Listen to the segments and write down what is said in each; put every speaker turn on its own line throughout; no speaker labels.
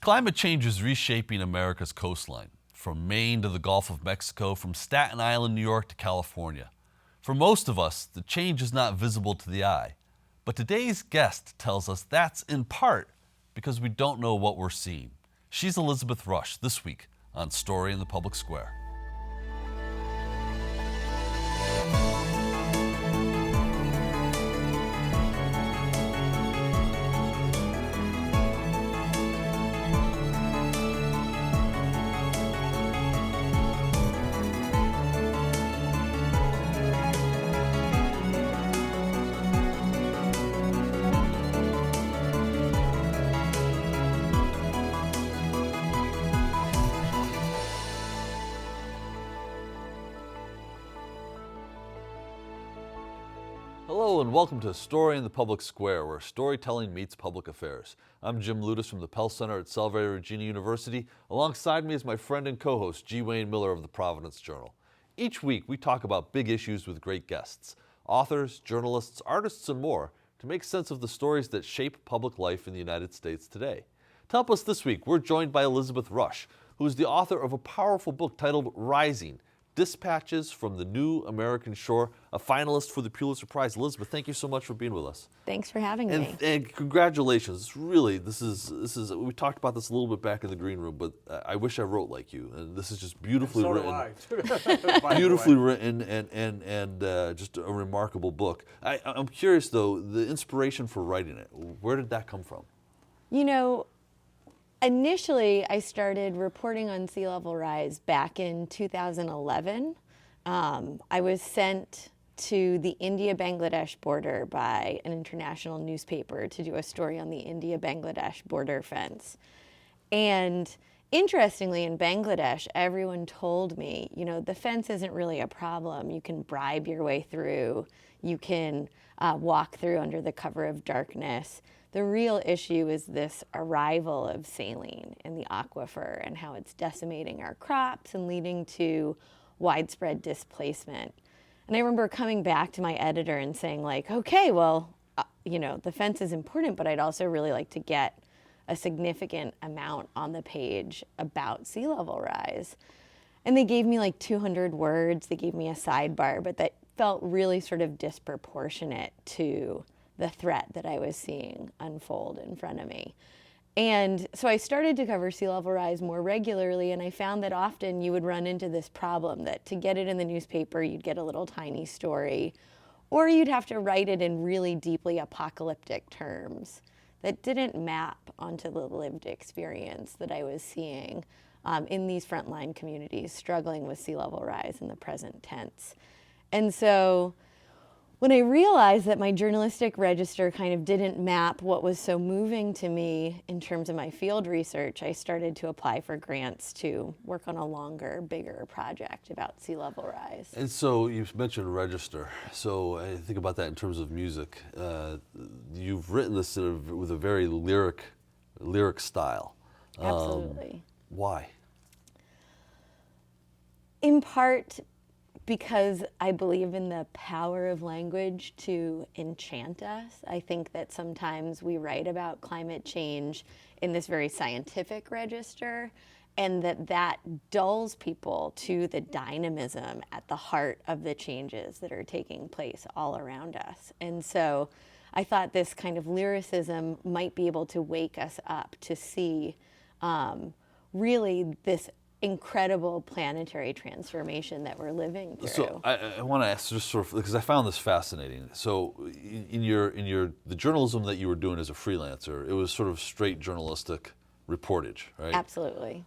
Climate change is reshaping America's coastline, from Maine to the Gulf of Mexico, from Staten Island, New York to California. For most of us, the change is not visible to the eye. But today's guest tells us that's in part because we don't know what we're seeing. She's Elizabeth Rush, this week on Story in the Public Square. Hello and welcome to Story in the Public Square, where storytelling meets public affairs. I'm Jim Ludis from the Pell Center at Salve Regina University. Alongside me is my friend and co-host G. Wayne Miller of the Providence Journal. Each week we talk about big issues with great guests, authors, journalists, artists, and more, to make sense of the stories that shape public life in the United States today. To help us this week, we're joined by Elizabeth Rush, who is the author of a powerful book titled Rising: Dispatches from the New American Shore, a finalist for the Pulitzer Prize. Elizabeth, thank you so much for being with us.
Thanks for having me.
And congratulations. Really, this is we talked about this a little bit back in the green room, but I wish I wrote like you. And this is just beautifully written. Beautifully written and just a remarkable book. I'm curious though, the inspiration for writing it, where did that come from?
You know, initially, I started reporting on sea level rise back in 2011. I was sent to the India-Bangladesh border by an international newspaper to do a story on the India-Bangladesh border fence. And interestingly, in Bangladesh, everyone told me, you know, the fence isn't really a problem. You can bribe your way through. You can walk through under the cover of darkness. The real issue is this arrival of saline in the aquifer and how it's decimating our crops and leading to widespread displacement. And I remember coming back to my editor and saying, like, okay, well, you know, the fence is important, but I'd also really like to get a significant amount on the page about sea level rise. And they gave me like 200 words. They gave me a sidebar, but that felt really sort of disproportionate to the threat that I was seeing unfold in front of me. And so I started to cover sea level rise more regularly, and I found that often you would run into this problem that to get it in the newspaper, you'd get a little tiny story, or you'd have to write it in really deeply apocalyptic terms that didn't map onto the lived experience that I was seeing in these frontline communities struggling with sea level rise in the present tense. And so when I realized that my journalistic register kind of didn't map what was so moving to me in terms of my field research, I started to apply for grants to work on a longer, bigger project about sea level rise.
And so you've mentioned register. So I think about that in terms of music. You've written this with a very lyric style.
Absolutely.
Why?
In part, because I believe in the power of language to enchant us. I think that sometimes we write about climate change in this very scientific register, and that dulls people to the dynamism at the heart of the changes that are taking place all around us. And so I thought this kind of lyricism might be able to wake us up to see really this incredible planetary transformation that we're living through.
So I want to ask, just sort of, because I found this fascinating. So in the journalism that you were doing as a freelancer, it was sort of straight journalistic reportage, right?
Absolutely.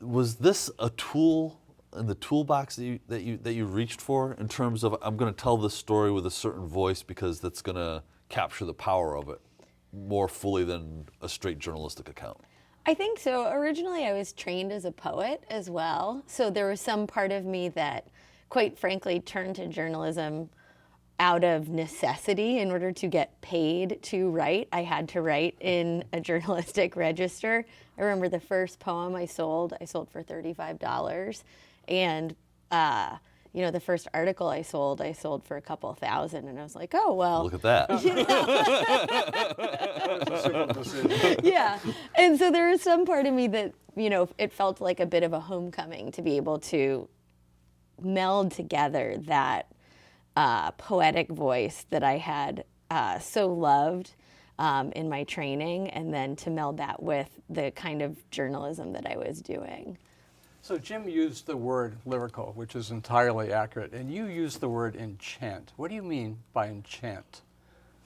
Was this a tool in the toolbox that you reached for in terms of, I'm going to tell this story with a certain voice because that's going to capture the power of it more fully than a straight journalistic account?
I think so. Originally, I was trained as a poet as well. So there was some part of me that, quite frankly, turned to journalism out of necessity. In order to get paid to write, I had to write in a journalistic register. I remember the first poem I sold for $35. And the first article I sold for a couple thousand, and I was like, oh, well.
Look at that.
That was a simple decision.
Yeah. And so there was some part of me that, it felt like a bit of a homecoming to be able to meld together that poetic voice that I had so loved in my training, and then to meld that with the kind of journalism that I was doing.
So Jim used the word lyrical, which is entirely accurate, and you used the word enchant. What do you mean by enchant?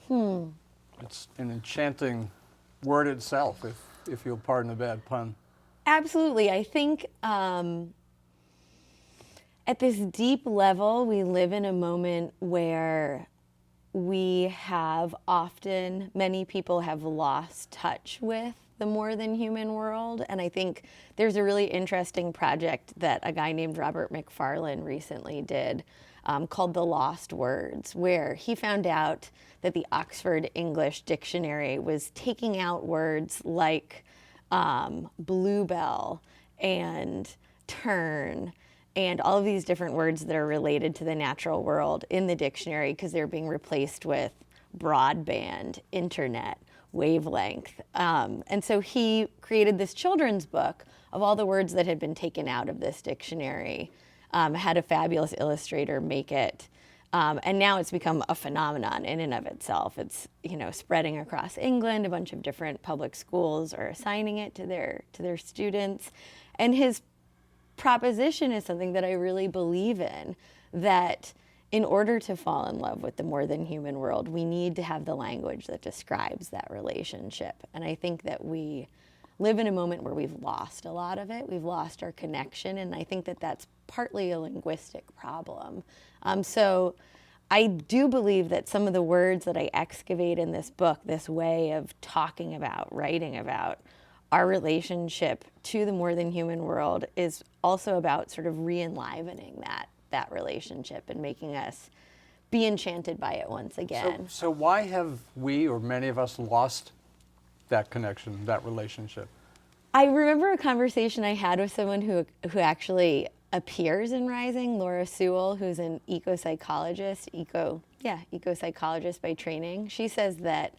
It's an enchanting word itself, if you'll pardon a bad pun.
Absolutely. I think at this deep level, we live in a moment where many people have lost touch with the more than human world. And I think there's a really interesting project that a guy named Robert McFarlane recently did called The Lost Words, where he found out that the Oxford English Dictionary was taking out words like bluebell and tern and all of these different words that are related to the natural world in the dictionary because they're being replaced with broadband, internet, wavelength. And so he created this children's book of all the words that had been taken out of this dictionary, had a fabulous illustrator make it. And now it's become a phenomenon in and of itself. It's, spreading across England. A bunch of different public schools are assigning it to their students. And his proposition is something that I really believe in, that in order to fall in love with the more than human world, we need to have the language that describes that relationship. And I think that we live in a moment where we've lost a lot of it. We've lost our connection, and I think that that's partly a linguistic problem. So I do believe that some of the words that I excavate in this book, this way of talking about, writing about our relationship to the more than human world, is also about sort of re-enlivening that relationship and making us be enchanted by it once again.
So why have we, or many of us, lost that connection, that relationship?
I remember a conversation I had with someone who actually appears in Rising, Laura Sewell, who's an eco-psychologist by training. She says that,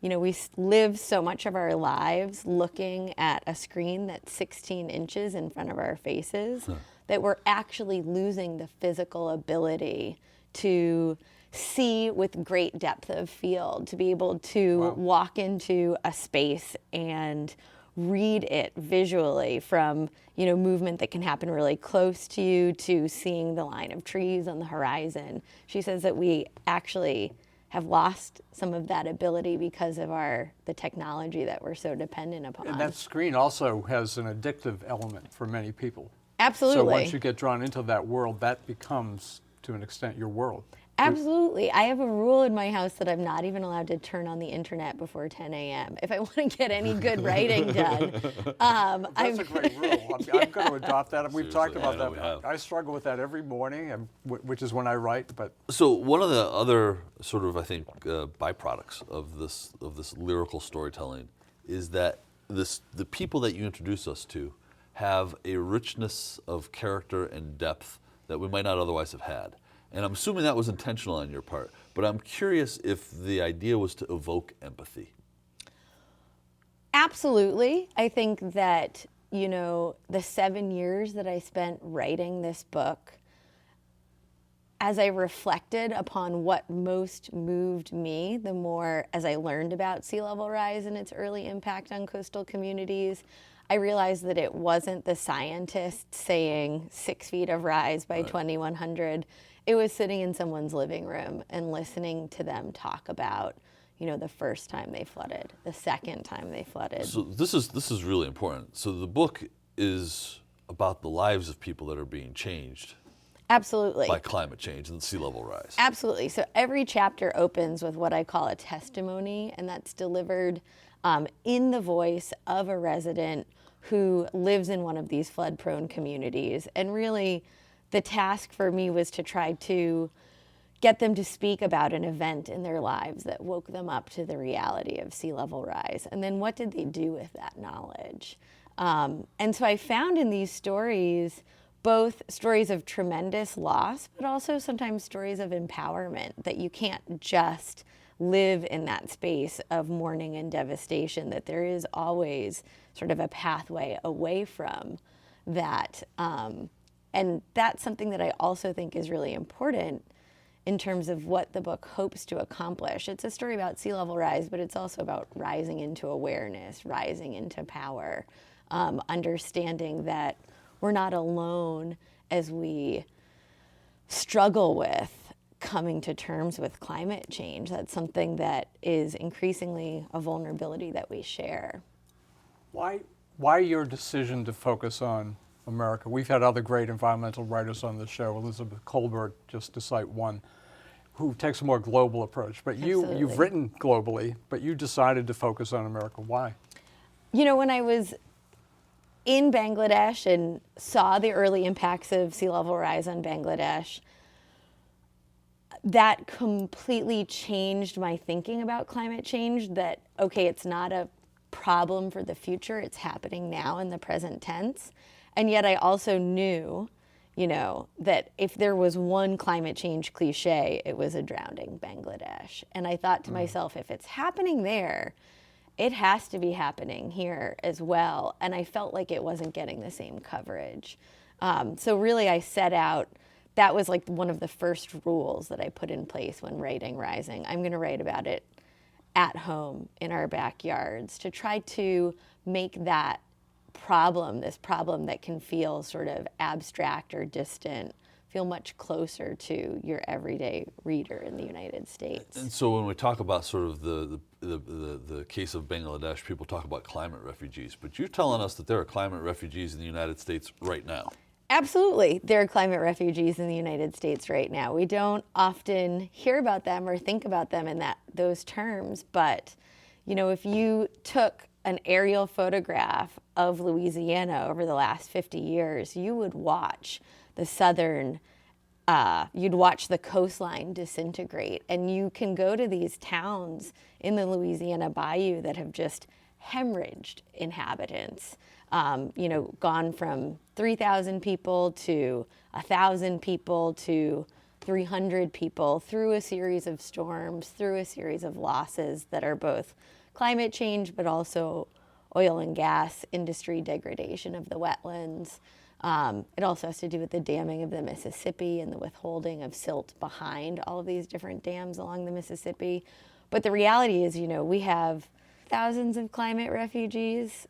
we live so much of our lives looking at a screen that's 16 inches in front of our faces that we're actually losing the physical ability to see with great depth of field, to be able to walk into a space and read it visually, from movement that can happen really close to you to seeing the line of trees on the horizon. She says that we actually have lost some of that ability because of the technology that we're so dependent upon.
And that screen also has an addictive element for many people.
Absolutely.
So once you get drawn into that world, that becomes, to an extent, your world.
Absolutely. I have a rule in my house that I'm not even allowed to turn on the internet before 10 a.m. if I want to get any good writing done.
That's a great rule. I'm going to adopt that. We've talked about
we
that.
have.
I struggle with that every morning, which is when I write. But
So one of the other sort of, I think, byproducts of this lyrical storytelling is that the people that you introduce us to have a richness of character and depth that we might not otherwise have had. And I'm assuming that was intentional on your part, but I'm curious if the idea was to evoke empathy.
Absolutely. I think that, the 7 years that I spent writing this book, as I reflected upon what most moved me, the more as I learned about sea level rise and its early impact on coastal communities, I realized that it wasn't the scientists saying 6 feet of rise by 2100. It was sitting in someone's living room and listening to them talk about, the first time they flooded, the second time they flooded.
So this is really important. So the book is about the lives of people that are being changed.
Absolutely.
By climate change and sea level rise.
Absolutely. So every chapter opens with what I call a testimony, and that's delivered in the voice of a resident who lives in one of these flood-prone communities. And really, the task for me was to try to get them to speak about an event in their lives that woke them up to the reality of sea level rise. And then what did they do with that knowledge? And so I found in these stories both stories of tremendous loss, but also sometimes stories of empowerment, that you can't just live in that space of mourning and devastation, that there is always sort of a pathway away from that. And that's something that I also think is really important in terms of what the book hopes to accomplish. It's a story about sea level rise, but it's also about rising into awareness, rising into power, understanding that we're not alone as we struggle with coming to terms with climate change. That's something that is increasingly a vulnerability that we share.
Why your decision to focus on America? We've had other great environmental writers on the show, Elizabeth Kolbert, just to cite one, who takes a more global approach. But you've written globally, but you decided to focus on America. Why?
You know, when I was in Bangladesh and saw the early impacts of sea level rise on Bangladesh, that completely changed my thinking about climate change, that, okay, it's not a problem for the future, it's happening now in the present tense. And yet I also knew, you know, that if there was one climate change cliche, it was a drowning Bangladesh. And I thought to myself, if it's happening there, it has to be happening here as well. And I felt like it wasn't getting the same coverage. So really I set out, that was like one of the first rules that I put in place when writing Rising. I'm gonna write about it at home in our backyards, to try to make that problem, this problem that can feel sort of abstract or distant, feel much closer to your everyday reader in the United States.
And so when we talk about sort of the case of Bangladesh, people talk about climate refugees, but you're telling us that there are climate refugees in the United States right now.
Absolutely, there are climate refugees in the United States right now. We don't often hear about them or think about them in those terms, but you know, if you took an aerial photograph of Louisiana over the last 50 years, you would watch the you'd watch the coastline disintegrate. And you can go to these towns in the Louisiana bayou that have just hemorrhaged inhabitants, you know, gone from 3,000 people to 1,000 people to 300 people through a series of storms, through a series of losses that are both climate change, but also oil and gas industry degradation of the wetlands. It also has to do with the damming of the Mississippi and the withholding of silt behind all of these different dams along the Mississippi. But the reality is, you know, we have thousands of climate refugees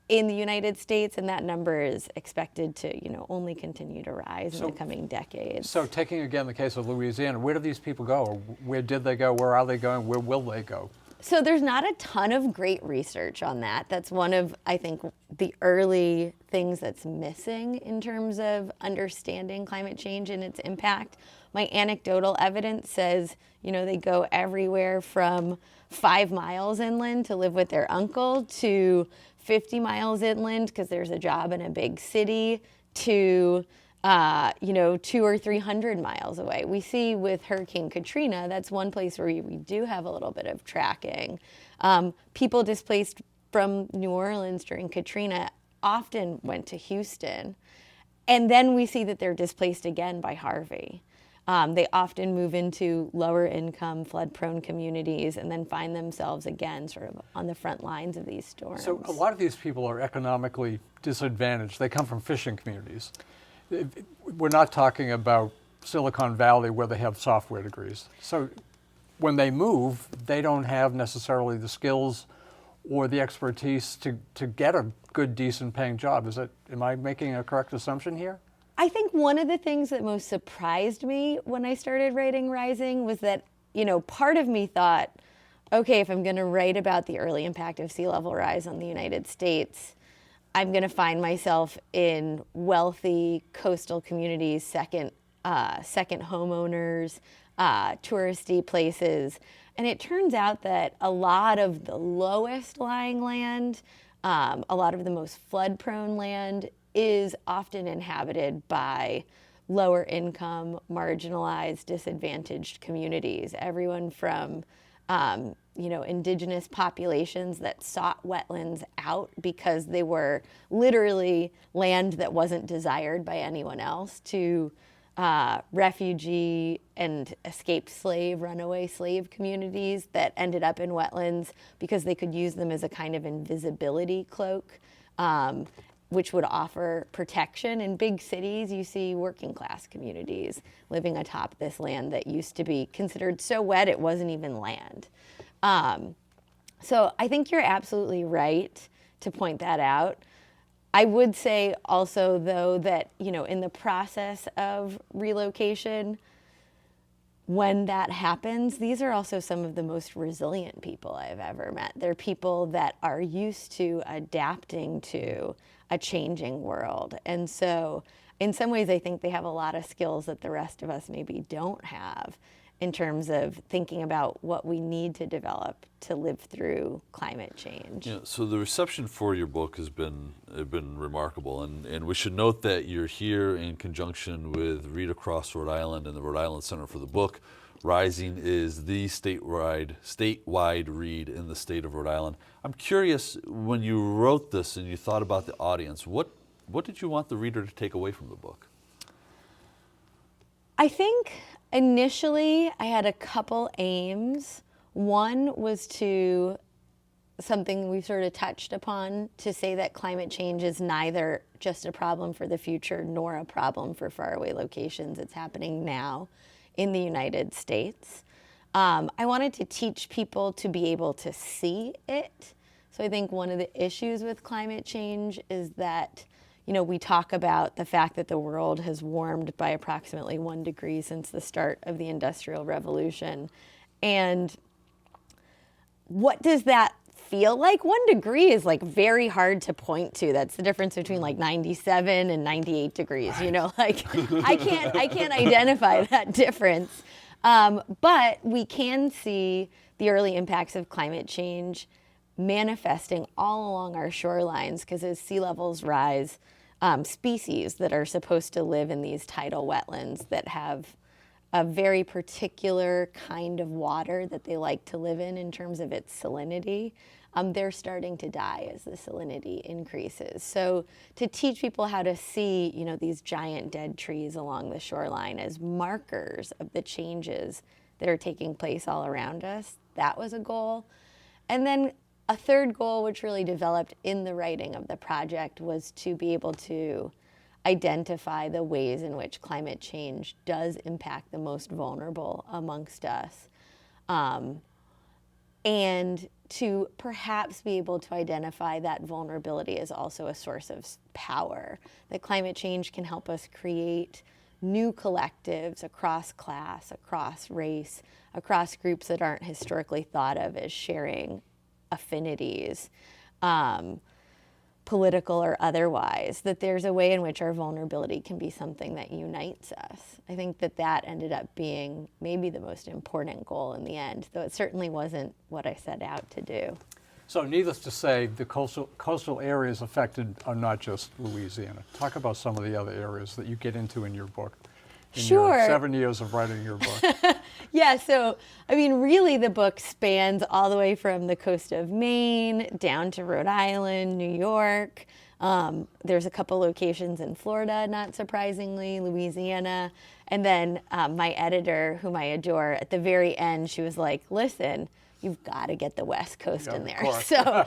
in the United States, and that number is expected to, you know, only continue to rise in the coming decades.
So taking again the case of Louisiana, where do these people go? Or where did they go? Where are they going? Where will they go?
So there's not a ton of great research on that. That's one of, I think, the early things that's missing in terms of understanding climate change and its impact. My anecdotal evidence says, you know, they go everywhere from 5 miles inland to live with their uncle, to 50 miles inland because there's a job in a big city, to you know, 200 or 300 miles away. We see with Hurricane Katrina, that's one place where we do have a little bit of tracking. People displaced from New Orleans during Katrina often went to Houston. And then we see that they're displaced again by Harvey. They often move into lower income, flood prone communities and then find themselves again sort of on the front lines of these storms.
So a lot of these people are economically disadvantaged. They come from fishing communities. We're not talking about Silicon Valley where they have software degrees. So when they move, they don't have necessarily the skills or the expertise to get a good, decent paying job. Am I making a correct assumption here?
I think one of the things that most surprised me when I started writing Rising was that, you know, part of me thought, okay, if I'm going to write about the early impact of sea level rise on the United States, I'm going to find myself in wealthy coastal communities, second homeowners, touristy places. And it turns out that a lot of the lowest lying land, a lot of the most flood prone land is often inhabited by lower income, marginalized, disadvantaged communities. Everyone from indigenous populations that sought wetlands out because they were literally land that wasn't desired by anyone else, to refugee and escaped slave, runaway slave communities that ended up in wetlands because they could use them as a kind of invisibility cloak, which would offer protection. In big cities, you see working class communities living atop this land that used to be considered so wet it wasn't even land. So I think you're absolutely right to point that out. I would say also, though, that, in the process of relocation, when that happens, these are also some of the most resilient people I've ever met. They're people that are used to adapting to a changing world. And so in some ways, I think they have a lot of skills that the rest of us maybe don't have in terms of thinking about what we need to develop to live through climate change.
Yeah, so the reception for your book has been remarkable, and we should note that you're here in conjunction with Read Across Rhode Island and the Rhode Island Center for the Book. Rising is the statewide read in the state of Rhode Island. I'm curious, when you wrote this and you thought about the audience, what did you want the reader to take away from the book?
I think initially I had a couple aims. One was to something we've sort of touched upon, to say that climate change is neither just a problem for the future nor a problem for faraway locations. It's happening now in the United States. I wanted to teach people to be able to see it. So I think one of the issues with climate change is that, we talk about the fact that the world has warmed by approximately 1 degree since the start of the Industrial Revolution. And what does that feel like? 1 degree is very hard to point to. That's the difference between 97 and 98 degrees. I can't identify that difference. But we can see the early impacts of climate change manifesting all along our shorelines, because as sea levels rise, species that are supposed to live in these tidal wetlands that have a very particular kind of water that they like to live in terms of its salinity, they're starting to die as the salinity increases. So to teach people how to see, these giant dead trees along the shoreline as markers of the changes that are taking place all around us, that was a goal. And then a third goal, which really developed in the writing of the project, was to be able to identify the ways in which climate change does impact the most vulnerable amongst us, and to perhaps be able to identify that vulnerability as also a source of power, that climate change can help us create new collectives across class, across race, across groups that aren't historically thought of as sharing affinities, political or otherwise, that there's a way in which our vulnerability can be something that unites us. I think that ended up being maybe the most important goal in the end, though it certainly wasn't what I set out to do.
So needless to say, the coastal areas affected are not just Louisiana. Talk about some of the other areas that you get into in your book. In
Sure.
your 7 years of writing your book.
Yeah, so, really the book spans all the way from the coast of Maine down to Rhode Island, New York. There's a couple locations in Florida, not surprisingly, Louisiana. And then my editor, whom I adore, at the very end, she was like, listen, you've got to get the West Coast in there. So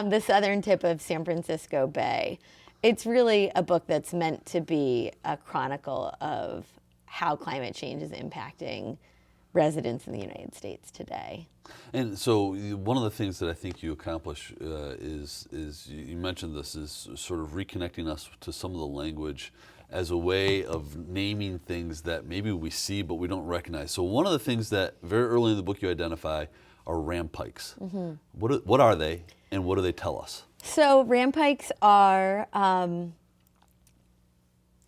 the southern tip of San Francisco Bay. It's really a book that's meant to be a chronicle of how climate change is impacting residents in the United States today.
And so one of the things that I think you accomplish is you mentioned this, is sort of reconnecting us to some of the language as a way of naming things that maybe we see but we don't recognize. So one of the things that very early in the book you identify are rampikes. Mm-hmm. What are they, and what do they tell us?
So rampikes are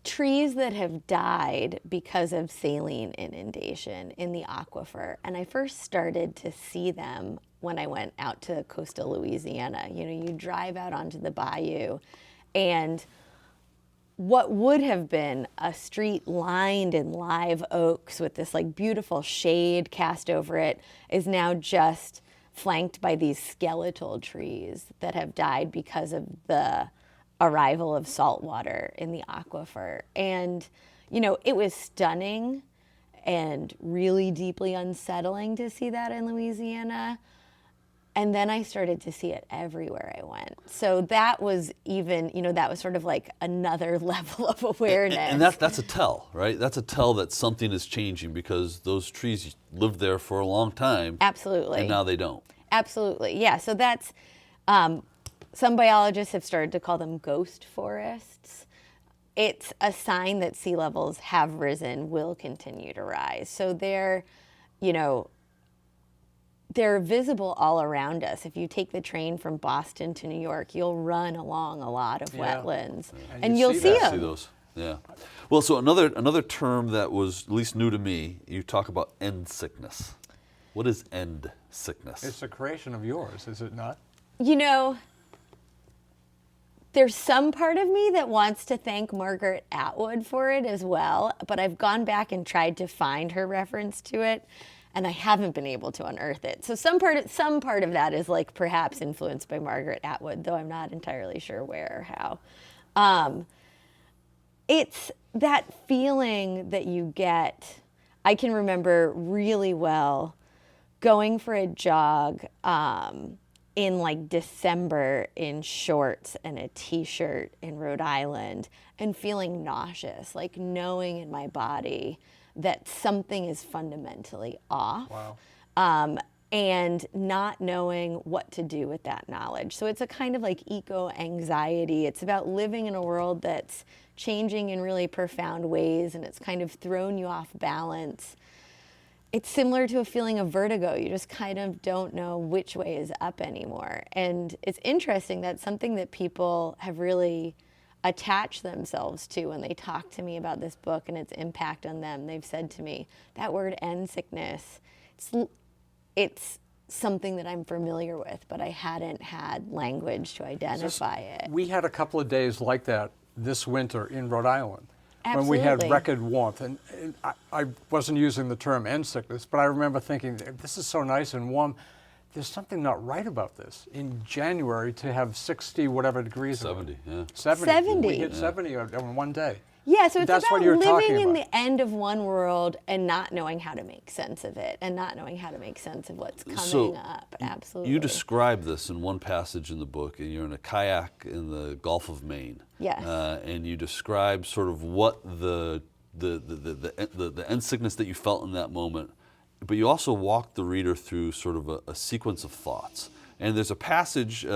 trees that have died because of saline inundation in the aquifer. And I first started to see them when I went out to coastal Louisiana. You drive out onto the bayou, and what would have been a street lined in live oaks with this beautiful shade cast over it is now just flanked by these skeletal trees that have died because of the arrival of salt water in the aquifer. And, it was stunning and really deeply unsettling to see that in Louisiana. And then I started to see it everywhere I went. So that was even, that was sort of like another level of awareness.
And that's a tell, right? That's a tell that something is changing because those trees lived there for a long time.
Absolutely.
And now they don't.
Absolutely, yeah. So that's, some biologists have started to call them ghost forests. It's a sign that sea levels have risen, will continue to rise. So they're visible all around us. If you take the train from Boston to New York, you'll run along a lot of wetlands, and you'll see them.
See those, yeah. Well, so another term that was at least new to me. You talk about end sickness. What is end sickness?
It's a creation of yours, is it not?
There's some part of me that wants to thank Margaret Atwood for it as well, but I've gone back and tried to find her reference to it, and I haven't been able to unearth it. So some part of that is like perhaps influenced by Margaret Atwood, though I'm not entirely sure where or how. It's that feeling that you get. I can remember really well going for a jog in like December in shorts and a t-shirt in Rhode Island and feeling nauseous, like knowing in my body that something is fundamentally off.
Wow.
And not knowing what to do with that knowledge. So it's a kind of like eco-anxiety. It's about living in a world that's changing in really profound ways, and it's kind of thrown you off balance. It's similar to a feeling of vertigo. You just kind of don't know which way is up anymore. And it's interesting, that's something that people have really attached themselves to when they talk to me about this book and its impact on them. They've said to me, that word end sickness, it's something that I'm familiar with, but I hadn't had language to identify it.
We had a couple of days like that this winter in Rhode Island.
Absolutely.
When we had record warmth. And I wasn't using the term end sickness, but I remember thinking, this is so nice and warm. There's something not right about this. In January to have 60 whatever degrees.
70, yeah.
70. We hit 70 on one day.
Yeah, so it's
That's
about
what you're
living
talking
in
about.
the end of one world and not knowing how to make sense of it and not knowing how to make sense of what's coming up. Absolutely.
You describe this in one passage in the book, and you're in a kayak in the Gulf of Maine.
Yes.
And you describe sort of what the end sickness that you felt in that moment, but you also walk the reader through sort of a sequence of thoughts. And there's a passage in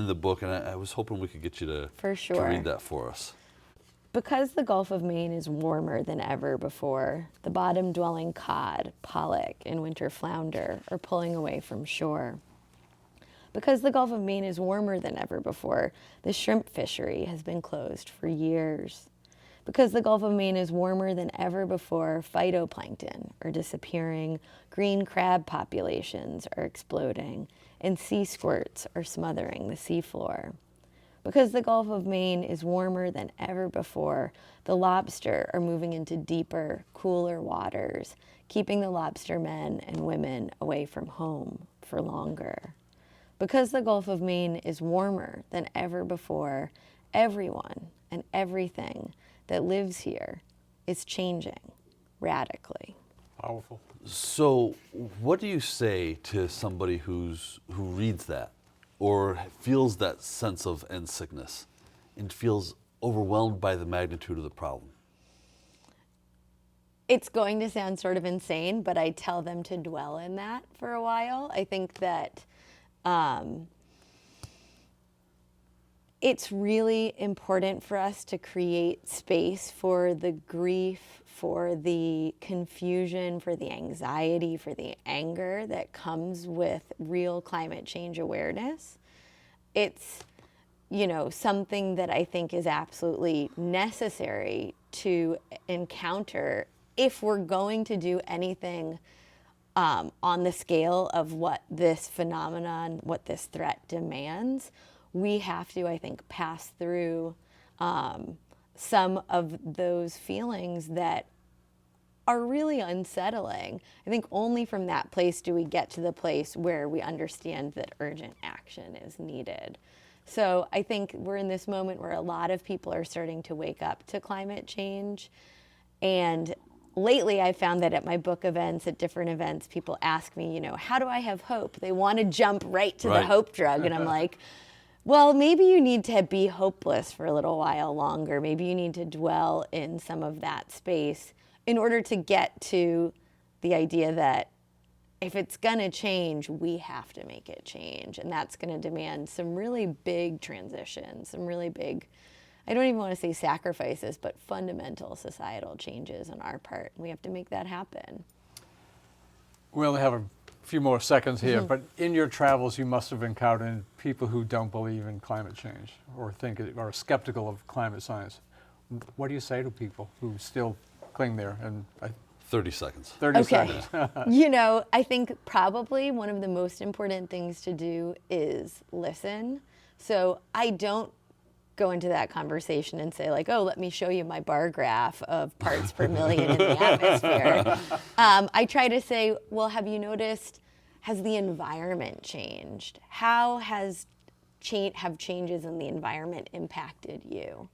the book, and I was hoping we could get you to read that for us.
Because the Gulf of Maine is warmer than ever before, the bottom-dwelling cod, pollock, and winter flounder are pulling away from shore. Because the Gulf of Maine is warmer than ever before, the shrimp fishery has been closed for years. Because the Gulf of Maine is warmer than ever before, phytoplankton are disappearing, green crab populations are exploding, and sea squirts are smothering the seafloor. Because the Gulf of Maine is warmer than ever before, the lobster are moving into deeper, cooler waters, keeping the lobster men and women away from home for longer. Because the Gulf of Maine is warmer than ever before, everyone and everything that lives here is changing radically.
Powerful.
So what do you say to somebody who reads that or feels that sense of end sickness and feels overwhelmed by the magnitude of the problem?
It's going to sound sort of insane, but I tell them to dwell in that for a while. I think that it's really important for us to create space for the grief, for the confusion, for the anxiety, for the anger that comes with real climate change awareness. It's, something that I think is absolutely necessary to encounter if we're going to do anything on the scale of what this phenomenon, what this threat demands. We have to, I think, pass through some of those feelings that are really unsettling. I think only from that place do we get to the place where we understand that urgent action is needed. So I think we're in this moment where a lot of people are starting to wake up to climate change. And lately I found that at my book events, at different events, people ask me, how do I have hope? They want to jump right to the hope drug. And I'm like, well, maybe you need to be hopeless for a little while longer. Maybe you need to dwell in some of that space in order to get to the idea that if it's going to change, we have to make it change. And that's going to demand some really big transitions, some really big, I don't even want to say sacrifices, but fundamental societal changes on our part. We have to make that happen.
We only have a few more seconds here, but in your travels, you must have encountered people who don't believe in climate change or are skeptical of climate science. What do you say to people who still cling there? And
30 seconds.
30 seconds.
I think probably one of the most important things to do is listen. So I don't go into that conversation and say like, oh, let me show you my bar graph of parts per million in the atmosphere. I try to say, well, have you noticed, has the environment changed? How have changes in the environment impacted you?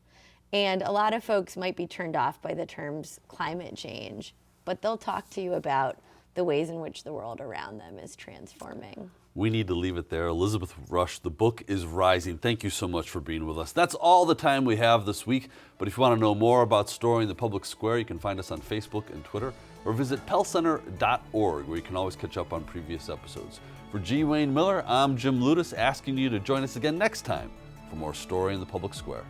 And a lot of folks might be turned off by the terms climate change, but they'll talk to you about the ways in which the world around them is transforming.
We need to leave it there. Elizabeth Rush, the book is Rising. Thank you so much for being with us. That's all the time we have this week, but if you want to know more about Story in the Public Square, you can find us on Facebook and Twitter, or visit pellcenter.org, where you can always catch up on previous episodes. For G. Wayne Miller, I'm Jim Ludis, asking you to join us again next time for more Story in the Public Square.